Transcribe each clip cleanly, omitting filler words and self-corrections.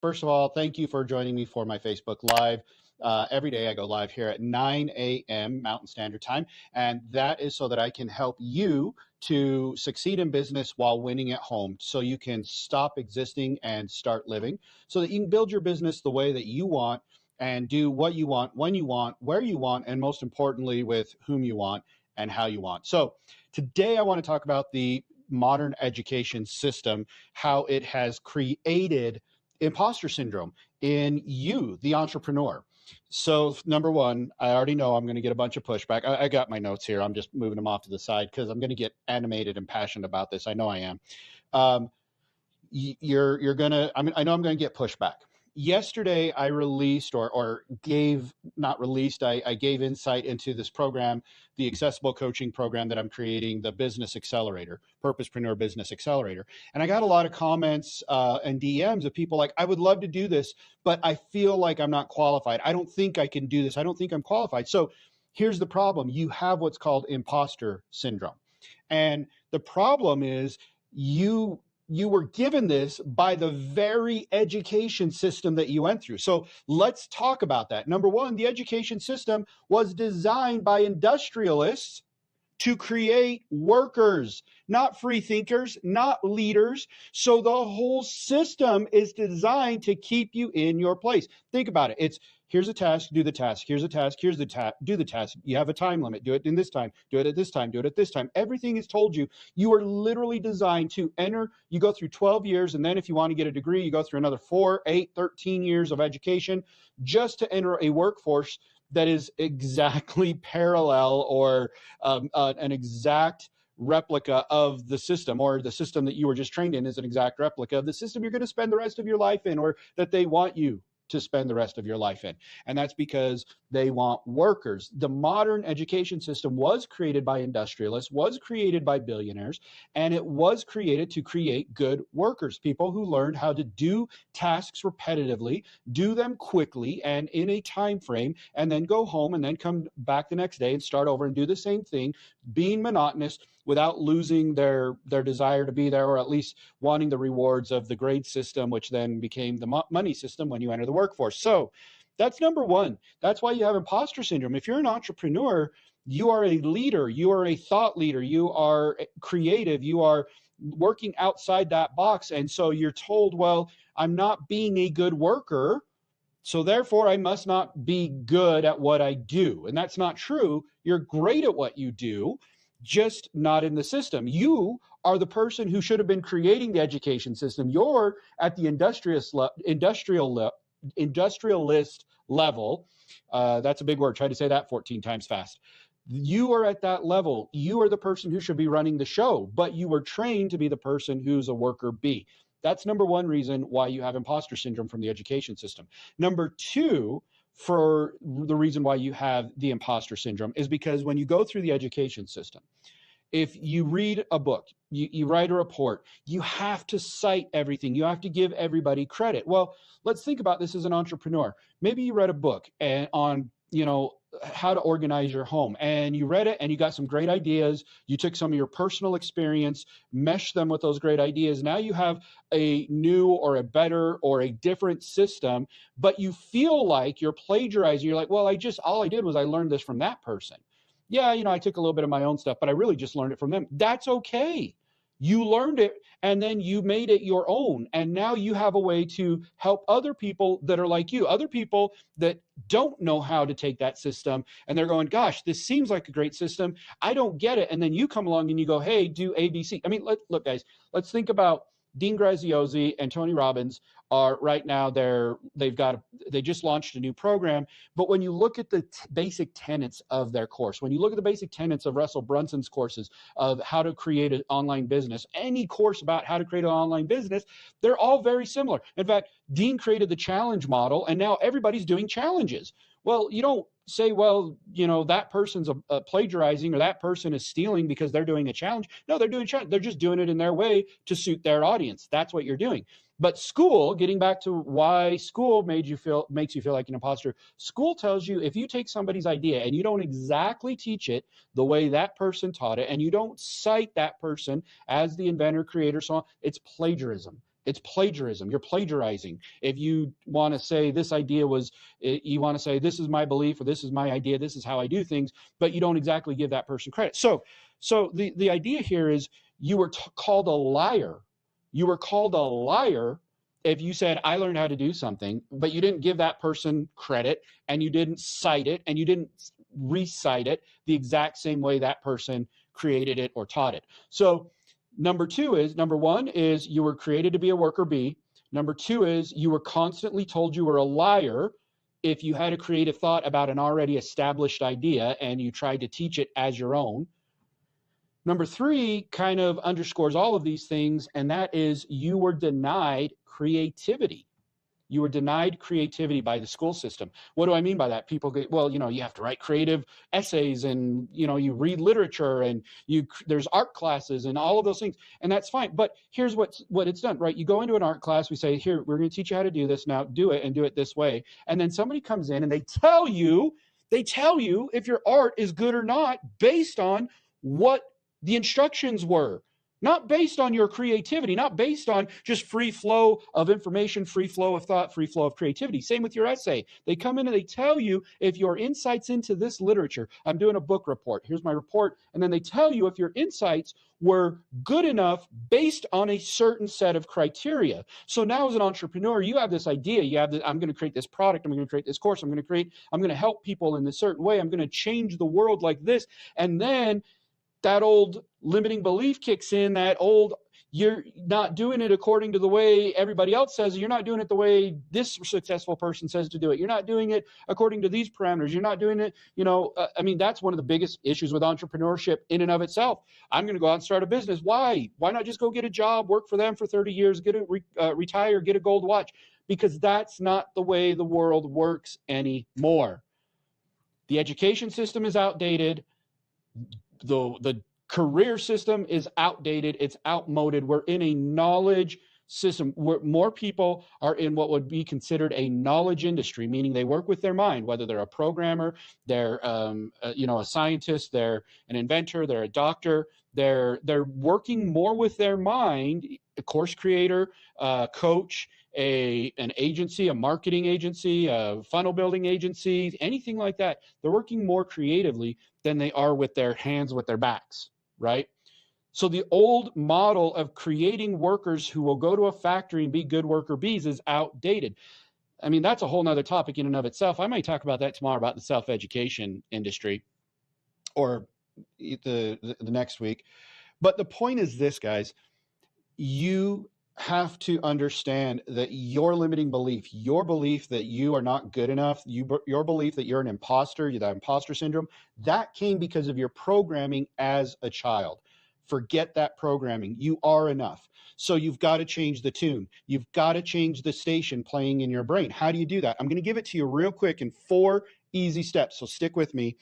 First of all, thank you for joining me for my Facebook Live. Every day I go live here at 9 a.m. Mountain Standard Time, and that is so that I can help you to succeed in business while winning at home, so you can stop existing and start living, so that you can build your business the way that you want and do what you want, when you want, where you want, and most importantly, with whom you want and how you want. So today I want to talk about the modern education system, how it has created imposter syndrome in you, the entrepreneur. So number one, I already know I'm going to get a bunch of pushback. I got my notes here. I'm just moving them off to the side because I'm going to get animated and passionate about this. I know I am. Um, you're gonna. I know I'm going to get pushback. Yesterday, I released or gave not released. I gave insight into this program, the accessible coaching program that I'm creating, the Business Accelerator, Purposepreneur Business Accelerator, and I got a lot of comments and DMs of people like, I would love to do this, but I feel like I'm not qualified. I don't think I can do this. I don't think I'm qualified. So here's the problem: you have what's called imposter syndrome, and the problem is you were given this by the very education system that you went through. So let's talk about that. Number one, the education system was designed by industrialists to create workers, not free thinkers, not leaders. So the whole system is designed to keep you in your place. Think about it. It's here's a task, do the task. Here's a task, here's the task, do the task. You have a time limit, do it in this time, do it at this time, do it at this time. Everything is told you. You are literally designed to enter. You go through 12 years, and then if you want to get a degree, you go through another 4, 8, 13 years of education just to enter a workforce that is exactly parallel or an exact replica of the system, or the system that you were just trained in is an exact replica of the system you're going to spend the rest of your life in, or that they want you to spend the rest of your life in. And that's because they want workers. The modern education system was created by industrialists, was created by billionaires, and it was created to create good workers, people who learned how to do tasks repetitively, do them quickly and in a time frame, and then go home and then come back the next day and start over and do the same thing, being monotonous without losing their desire to be there, or at least wanting the rewards of the grade system, which then became the money system when you enter the workforce. So that's number one. That's why you have imposter syndrome. If you're an entrepreneur, you are a leader, you are a thought leader, you are creative, you are working outside that box. And so you're told, well, I'm not being a good worker, so therefore I must not be good at what I do. And that's not true. You're great at what you do, just not in the system. You are the person who should have been creating the education system. You're at the industrialist level. That's a big word. Try to say that 14 times fast. You are at that level. You are the person who should be running the show, but you were trained to be the person who's a worker bee. That's number one reason why you have imposter syndrome from the education system. Number two, for the reason why you have the imposter syndrome is because when you go through the education system, if you read a book, you write a report, you have to cite everything. You have to give everybody credit. Well, let's think about this as an entrepreneur. Maybe you read a book on, how to organize your home, and you read it and you got some great ideas. You took some of your personal experience, meshed them with those great ideas. Now you have a new or a better or a different system, but you feel like you're plagiarizing. You're like, well, all I did was I learned this from that person. Yeah, I took a little bit of my own stuff, but I really just learned it from them. That's okay. You learned it and then you made it your own. And now you have a way to help other people that are like you, other people that don't know how to take that system. And they're going, gosh, this seems like a great system. I don't get it. And then you come along and you go, hey, do ABC. I mean, look, guys, let's think about Dean Graziosi and Tony Robbins are right now they just launched a new program. But when you look at the basic tenets of their course, when you look at the basic tenets of Russell Brunson's courses of how to create an online business, any course about how to create an online business, they're all very similar. In fact, Dean created the challenge model, and now everybody's doing challenges. Well, you don't say, well, that person's plagiarizing or that person is stealing because they're doing a challenge. No, they're doing challenge. They're just doing it in their way to suit their audience. That's what you're doing. But school, getting back to why school makes you feel like an imposter, school tells you if you take somebody's idea and you don't exactly teach it the way that person taught it, and you don't cite that person as the inventor, creator, so on, it's plagiarism. It's plagiarism. You're plagiarizing. If you want to say this idea was, you want to say this is my belief or this is my idea, this is how I do things, but you don't exactly give that person credit. So the idea here is you were called a liar. You were called a liar if you said, I learned how to do something, but you didn't give that person credit and you didn't cite it and you didn't recite it the exact same way that person created it or taught it. So number one is you were created to be a worker bee. Number two is you were constantly told you were a liar if you had a creative thought about an already established idea and you tried to teach it as your own. Number three kind of underscores all of these things, and that is you were denied creativity. You were denied creativity by the school system. What do I mean by that? People get, well, you have to write creative essays and, you read literature and there's art classes and all of those things. And that's fine. But here's what it's done, right? You go into an art class, we say, here, we're going to teach you how to do this. Now do it and do it this way. And then somebody comes in and they tell you if your art is good or not based on what the instructions were. Not based on your creativity, not based on just free flow of information, free flow of thought, free flow of creativity. Same with your essay. They come in and they tell you if your insights into this literature, I'm doing a book report, here's my report, and then they tell you if your insights were good enough based on a certain set of criteria. So now as an entrepreneur, you have this idea, I'm going to create this product, I'm going to create this course, I'm going to help people in a certain way, I'm going to change the world like this, and then that old limiting belief kicks in, you're not doing it according to the way everybody else says, you're not doing it the way this successful person says to do it, you're not doing it according to these parameters, you're not doing it, that's one of the biggest issues with entrepreneurship in and of itself. I'm going to go out and start a business. Why not just go get a job, work for them for 30 years, retire, get a gold watch? Because that's not the way the world works anymore. The education system is outdated. The career system is outdated. It's outmoded. We're in a knowledge system where more people are in what would be considered a knowledge industry, meaning they work with their mind, whether they're a programmer, they're a scientist, they're an inventor, they're a doctor. They're working more with their mind, a course creator, coach, an agency, a marketing agency, a funnel building agency, anything like that. They're working more creatively than they are with their hands, with their backs, right? So the old model of creating workers who will go to a factory and be good worker bees is outdated. I mean, that's a whole nother topic in and of itself. I might talk about that tomorrow, about the self-education industry, or the next week. But the point is this, guys, you have to understand that your limiting belief, your belief that you are not good enough, your belief that you're an imposter, that imposter syndrome, that came because of your programming as a child. Forget that programming. You are enough. So you've got to change the tune. You've got to change the station playing in your brain. How do you do that? I'm going to give it to you real quick in 4 easy steps. So stick with me.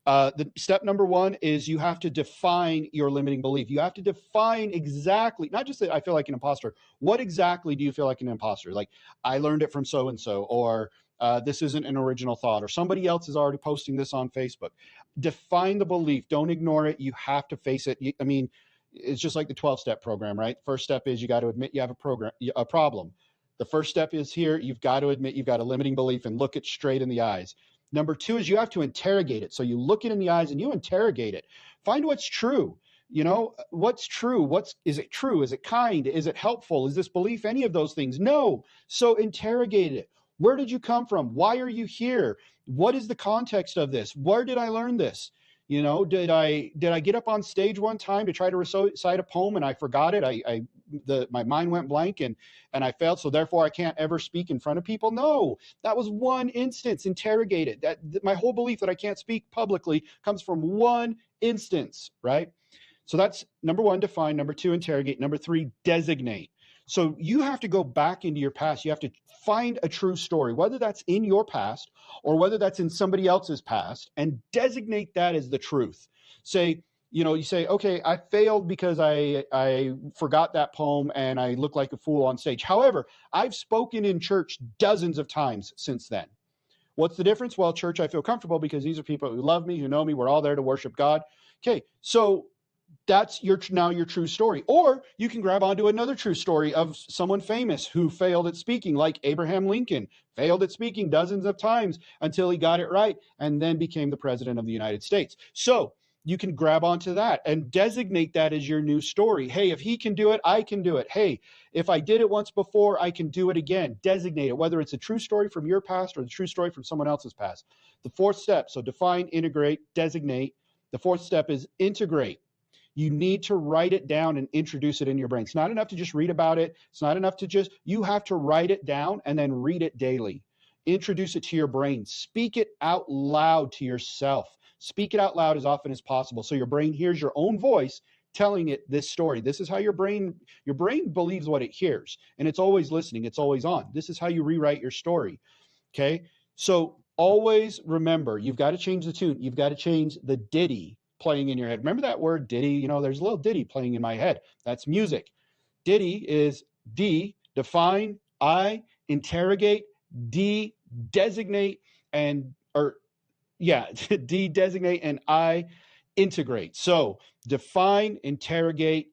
The step number one is you have to define your limiting belief. You have to define exactly, not just that I feel like an imposter. What exactly do you feel like an imposter? Like, I learned it from so-and-so, or this isn't an original thought, or somebody else is already posting this on Facebook. Define the belief. Don't ignore it. You have to face it. I mean, it's just like the 12-step program, right? First step is you got to admit you have a problem. The first step is here, you've got to admit you've got a limiting belief and look it straight in the eyes. Number two is you have to interrogate it. So you look it in the eyes and you interrogate it. Find what's true. What's true? Is it true? Is it kind? Is it helpful? Is this belief any of those things? No. So interrogate it. Where did you come from? Why are you here? What is the context of this? Where did I learn this? Did I get up on stage one time to try to recite a poem and I forgot it? My mind went blank and I failed, so therefore I can't ever speak in front of people? No, that was one instance. Interrogate it. That my whole belief that I can't speak publicly comes from one instance, right? So that's number one, define. Number two, interrogate. Number three, designate. So you have to go back into your past. You have to find a true story, whether that's in your past or whether that's in somebody else's past, and designate that as the truth. You say, okay, I failed because I forgot that poem and I look like a fool on stage. However, I've spoken in church dozens of times since then. What's the difference? Well, church, I feel comfortable because these are people who love me, who know me. We're all there to worship God. Okay, so That's now your true story. Or you can grab onto another true story of someone famous who failed at speaking, like Abraham Lincoln, failed at speaking dozens of times until he got it right and then became the president of the United States. So you can grab onto that and designate that as your new story. Hey, if he can do it, I can do it. Hey, if I did it once before, I can do it again. Designate it, whether it's a true story from your past or the true story from someone else's past. The fourth step, so define, integrate, designate. The fourth step is integrate. You need to write it down and introduce it in your brain. It's not enough to just read about it. It's not enough to just, you have to write it down and then read it daily. Introduce it to your brain. Speak it out loud to yourself. Speak it out loud as often as possible so your brain hears your own voice telling it this story. This is how your brain believes what it hears, and it's always listening. It's always on. This is how you rewrite your story. Okay? So always remember, you've got to change the tune. You've got to change the ditty playing in your head. Remember that word ditty? You know, there's a little ditty playing in my head. That's music. Ditty is D, define, I, interrogate, D, designate, and, D, designate, and I, integrate. So define, interrogate,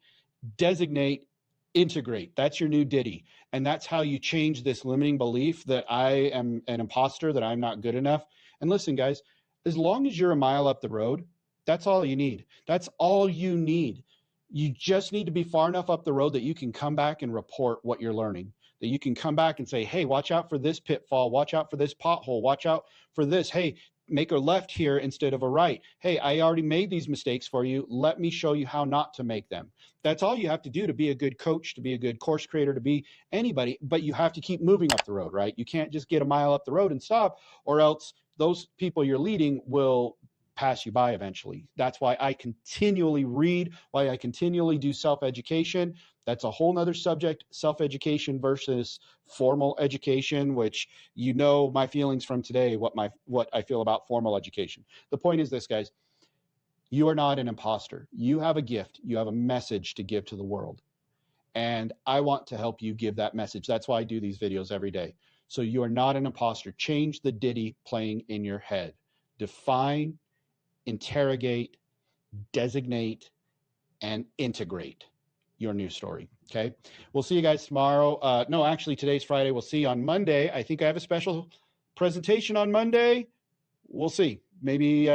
designate, integrate. That's your new ditty. And that's how you change this limiting belief that I am an imposter, that I'm not good enough. And listen, guys, as long as you're a mile up the road, that's all you need. That's all you need. You just need to be far enough up the road that you can come back and report what you're learning, that you can come back and say, hey, watch out for this pitfall. Watch out for this pothole. Watch out for this. Hey, make a left here instead of a right. Hey, I already made these mistakes for you. Let me show you how not to make them. That's all you have to do to be a good coach, to be a good course creator, to be anybody. But you have to keep moving up the road, right? You can't just get a mile up the road and stop, or else those people you're leading will pass you by eventually. That's why I continually read, why I continually do self-education. That's a whole nother subject, self-education versus formal education, which you know my feelings from today, what I feel about formal education. The point is this, guys, you are not an imposter. You have a gift. You have a message to give to the world. And I want to help you give that message. That's why I do these videos every day. So you are not an imposter. Change the ditty playing in your head. Define, interrogate, designate, and integrate your new story. Okay. We'll see you guys tomorrow. No, actually today's Friday. We'll see you on Monday. I think I have a special presentation on Monday. We'll see. Maybe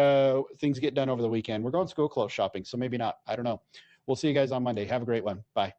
things get done over the weekend. We're going school clothes shopping, so maybe not. I don't know. We'll see you guys on Monday. Have a great one. Bye.